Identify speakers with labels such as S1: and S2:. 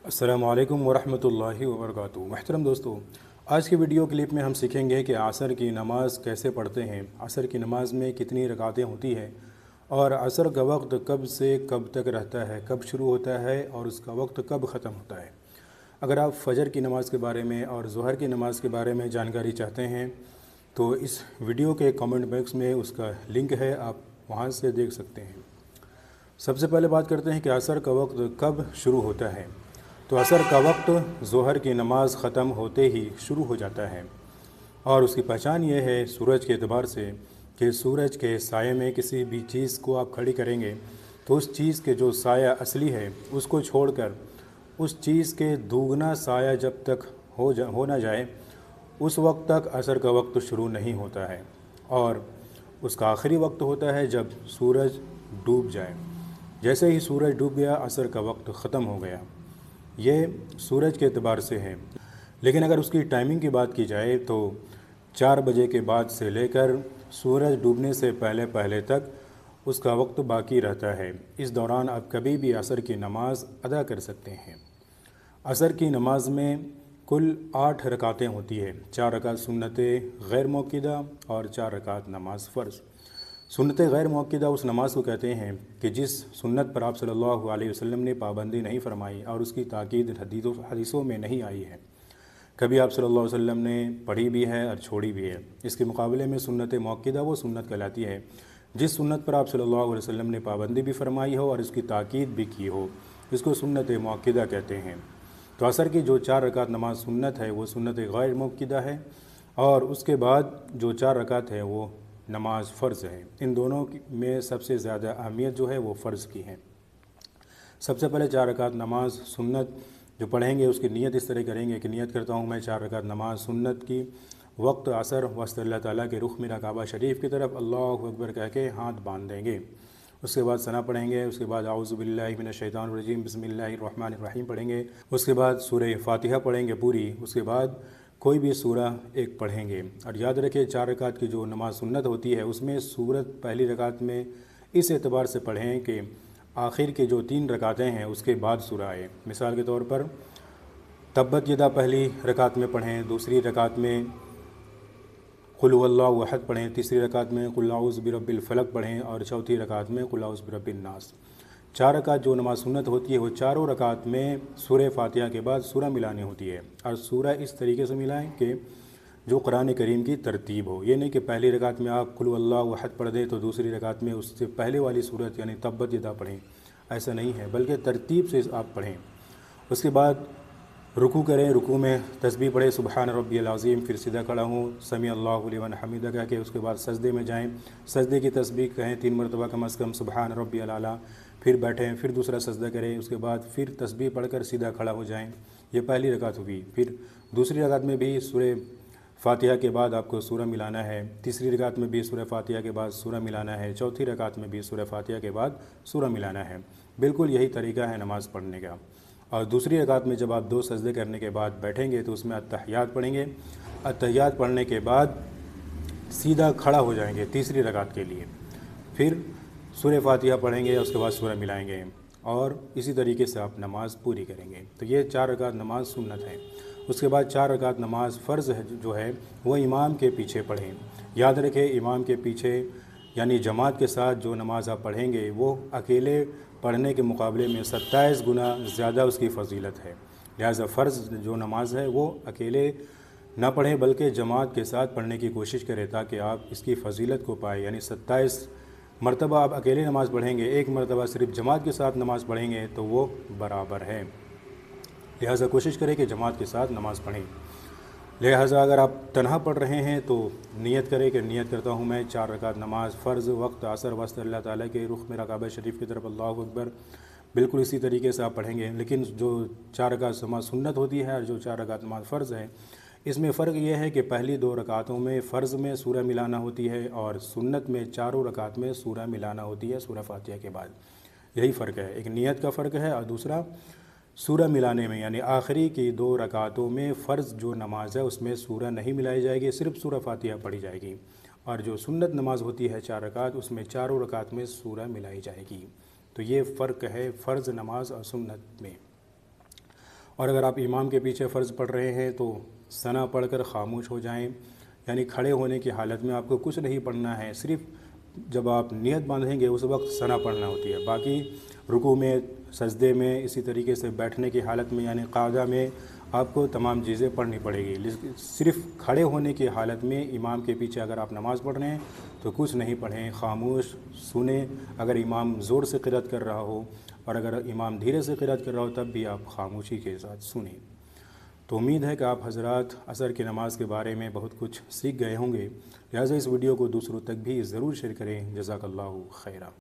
S1: अस्सलामु अलैकुम वरहमतुल्लाहि वबरकातुहू। महतरम दोस्तों, आज की वीडियो क्लिप में हम सीखेंगे कि असर की नमाज़ कैसे पढ़ते हैं, असर की नमाज़ में कितनी रकातें होती हैं और असर का वक्त कब से कब तक रहता है, कब शुरू होता है और उसका वक्त कब ख़त्म होता है। अगर आप फ़जर की नमाज़ के बारे में और ज़ोहर की नमाज़ के बारे में जानकारी चाहते हैं तो इस वीडियो के कमेंट बॉक्स में उसका लिंक है, आप वहाँ से देख सकते हैं। सबसे पहले बात करते हैं कि असर का वक्त कब शुरू होता है। तो असर का वक्त ज़ोहर की नमाज़ ख़त्म होते ही शुरू हो जाता है और उसकी पहचान ये है सूरज के एतबार से कि सूरज के साये में किसी भी चीज़ को आप खड़ी करेंगे तो उस चीज़ के जो साया असली है उसको छोड़कर उस चीज़ के दुगना साया जब तक हो ना जाए उस वक्त तक असर का वक्त शुरू नहीं होता है और उसका आखिरी वक्त होता है जब सूरज डूब जाए। जैसे ही सूरज डूब गया असर का वक्त ख़त्म हो गया। ये सूरज के एतबार से है। लेकिन अगर उसकी टाइमिंग की बात की जाए तो 4 बजे के बाद से लेकर सूरज डूबने से पहले पहले तक उसका वक्त बाकी रहता है। इस दौरान आप कभी भी असर की नमाज़ अदा कर सकते हैं। असर की नमाज़ में कुल 8 रकातें होती है। 4 रकात सुन्नत गैर मौक़िदा और 4 रकात नमाज फ़र्ज़। सुन्नत गैर मौक़िदा उस नमाज को कहते हैं कि जिस सुन्नत पर आप सल्लल्लाहु अलैहि वसल्लम ने पाबंदी नहीं फरमाई और उसकी ताकीद हदीसों में नहीं आई है। कभी आप सल्लल्लाहु अलैहि वसल्लम ने पढ़ी भी है और छोड़ी भी है। इसके मुकाबले में सुन्नत मौक़िदा वो सुन्नत कहलाती है जिस सुन्नत पर आप सल्लल्लाहु अलैहि वसल्लम ने पाबंदी भी फरमाई हो और उसकी ताकीद भी की हो, इसको सुन्नत मौक़िदा कहते हैं। तो असर की जो 4 रकात नमाज सुन्नत है वो सुन्नत गैर मौक़िदा है और उसके बाद जो 4 रकात है वो नमाज फ़र्ज़ है। इन दोनों में सबसे ज़्यादा अहमियत जो है वो फ़र्ज़ की है। सबसे पहले 4 रकात नमाज सुन्नत जो पढ़ेंगे उसकी नीयत इस तरह करेंगे कि नीयत करता हूँ मैं 4 रकात नमाज सुन्नत की, वक्त असर वस्त अल्लाह ताला के रुख मेरा काबा शरीफ की तरफ अल्लाहु अकबर कह के हाथ बांध देंगे। उसके बाद सना पढ़ेंगे, उसके बाद आऊज़ु बिल्लाहि मिनश शैतानिर रजीम बिस्मिल्लाहिर रहमानिर रहीम पढ़ेंगे, उसके बाद सूरह फातिहा पढ़ेंगे पूरी, उसके बाद कोई भी सूरा एक पढ़ेंगे। और याद रखें 4 रकात की जो नमाज सुन्नत होती है उसमें सूरत पहली रकात में इस एतबार से पढ़ें कि आखिर के जो 3 रकातें हैं उसके बाद सूरा आए। मिसाल के तौर पर तब्बत यदा पहली रकात में पढ़ें, दूसरी रकात में कुल हुवल्लाहु अहद पढ़ें, तीसरी रकात में कुल औज़ु बिरब्बिल फलक पढ़ें और चौथी रकात में कुल औज़ु बिरब्बिन नास। 4 रकात जो नमाज सुन्नत होती है वो चारों रकात में सूरह फातिहा के बाद सूरा मिलानी होती है और सूरा इस तरीके से मिलाएं कि जो कुरान करीम की तरतीब हो। ये नहीं कि पहली रकात में आप कुल हुवल्लाहु अहद पढ़ दें तो दूसरी रकात में उससे पहले वाली सूरत यानी तब्बत यदा पढ़ें, ऐसा नहीं है, बल्कि तरतीब से आप पढ़ें। उसके बाद रुकू करें, रुकू में तस्बीह पढ़े सुबहान रब्बियल अज़ीम, फिर सीधा खड़ा हूँ समी अल्लाहु लिमन हमीदा कह के उसके बाद सजदे में जाएं, सजदे की तस्बीह कहें 3 मरतबा कम अज़ कम सुबहान रब्बियल आला, फिर बैठें, फिर दूसरा सजदा करें, उसके बाद फिर तस्बीह पढ़कर सीधा खड़ा हो जाएं। ये पहली रकात हुई। फिर दूसरी रकात में भी सूरह फातिहा के बाद आपको सूरा मिलाना है, तीसरी रकात में भी सूरह फातिहा के बाद सूरा मिलाना है, चौथी रकात में भी सूरह फातिहा के बाद सूरा मिलाना है। बिल्कुल यही तरीका है नमाज़ पढ़ने का। और दूसरी रकात में जब आप 2 सजदे करने के बाद बैठेंगे तो उसमें अत्तहियात पढ़ेंगे। अत्तहियात पढ़ने के बाद सीधा खड़ा हो जाएंगे तीसरी रकात के लिए, फिर सूरह फातिहा पढ़ेंगे, उसके बाद सूरा मिलाएंगे और इसी तरीके से आप नमाज़ पूरी करेंगे। तो ये 4 रकात नमाज सुन्नत है। उसके बाद 4 रकात नमाज फ़र्ज़ है जो है वो इमाम के पीछे पढ़ें। याद रखें इमाम के पीछे यानी जमात के साथ जो नमाज आप पढ़ेंगे वो अकेले पढ़ने के मुकाबले में 27 गुना ज़्यादा उसकी फ़जीलत है। लिहाजा फ़र्ज़ जो नमाज है वो अकेले ना पढ़ें बल्कि जमात के साथ पढ़ने की कोशिश करें ताकि आप इसकी फ़जीलत को पाएँ। यानी 27 मरतबा आप अकेले नमाज़ पढ़ेंगे, 1 मरतबा सिर्फ जमात के साथ नमाज़ पढ़ेंगे तो वो बराबर है। लिहाजा कोशिश करें कि जमात के साथ नमाज़ पढ़ें। लिहाजा अगर आप तन्हा पढ़ रहे हैं तो नियत करें कि नियत करता हूँ मैं 4 रकात नमाज फ़र्ज़ वक्त असर वस्त अल्लाह ताला के रुख मेरा काबा शरीफ की तरफ अल्लाहु अकबर। बिल्कुल इसी तरीके से आप पढ़ेंगे। लेकिन जो 4 रकात नमाज सुन्नत होती है और जो 4 रकात नमाज फ़र्ज़ है इसमें फ़र्क ये है कि पहली 2 रकातों में फ़र्ज़ में सूरा मिलाना होती है और सुन्नत में चारों रकात में सूरा मिलाना होती है सूरह फातिहा के बाद। यही फ़र्क है, एक नियत का फ़र्क है और दूसरा सूरा मिलाने में, यानी आखिरी की 2 रकातों में फ़र्ज़ जो नमाज है उसमें सूरा नहीं मिलाई जाएगी, सिर्फ सूरह फातिहा पढ़ी जाएगी। और जो सुन्नत नमाज होती है 4 रकात उसमें चारों रकात में सूरा मिलाई जाएगी। तो ये फ़र्क है फ़र्ज़ नमाज और सुन्नत में। اور اگر آپ امام کے پیچھے فرض پڑھ رہے ہیں تو ثنا پڑھ کر خاموش ہو جائیں، یعنی کھڑے ہونے کی حالت میں آپ کو کچھ نہیں پڑھنا ہے، صرف جب آپ نیت باندھیں گے اس وقت ثنا پڑھنا ہوتی ہے۔ باقی رکوع میں، سجدے میں، اسی طریقے سے بیٹھنے کی حالت میں یعنی قاعدہ میں آپ کو تمام چیزیں پڑھنی پڑے گی۔ صرف کھڑے ہونے کی حالت میں امام کے پیچھے اگر آپ نماز پڑھ رہے ہیں تو کچھ نہیں پڑھیں، خاموش سنیں۔ اگر امام زور سے قرأت کر رہا ہو اور اگر امام دھیرے سے قرأت کر رہا ہو تب بھی آپ خاموشی کے ساتھ سنیں۔ تو امید ہے کہ آپ حضرات عصر کی نماز کے بارے میں بہت کچھ سیکھ گئے ہوں گے، لہٰذا اس ویڈیو کو دوسروں تک بھی ضرور شیئر کریں۔ جزاک اللہ خیرہ۔